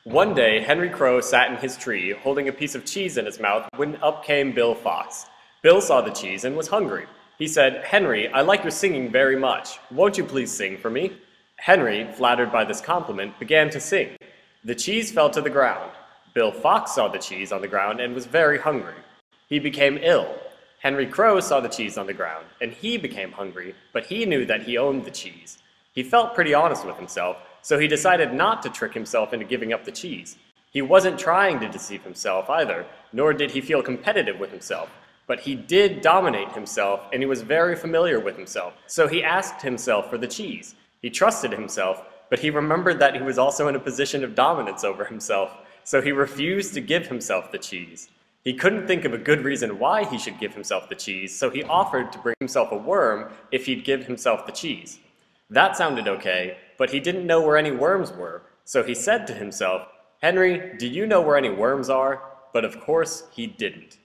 One day, Henry Crow sat in his tree, holding a piece of cheese in his mouth, when up came Bill Fox. Bill saw the cheese and was hungry. He said, "Henry, I like your singing very much. Won't you please sing for me?" Henry, flattered by this compliment, began to sing. The cheese fell to the ground. Bill Fox saw the cheese on the ground and was very hungry. He became ill. Henry Crow saw the cheese on the ground, and he became hungry, but he knew that he owned the cheese. He felt pretty honest with himself, so he decided not to trick himself into giving up the cheese. He wasn't trying to deceive himself either, nor did he feel competitive with himself. But he did dominate himself, and he was very familiar with himself, so he asked himself for the cheese. He trusted himself, but he remembered that he was also in a position of dominance over himself, so he refused to give himself the cheese. He couldn't think of a good reason why he should give himself the cheese, so he offered to bring himself a worm if he'd give himself the cheese. That sounded okay, but he didn't know where any worms were, so he said to himself, "Henry, do you know where any worms are?" But of course, he didn't.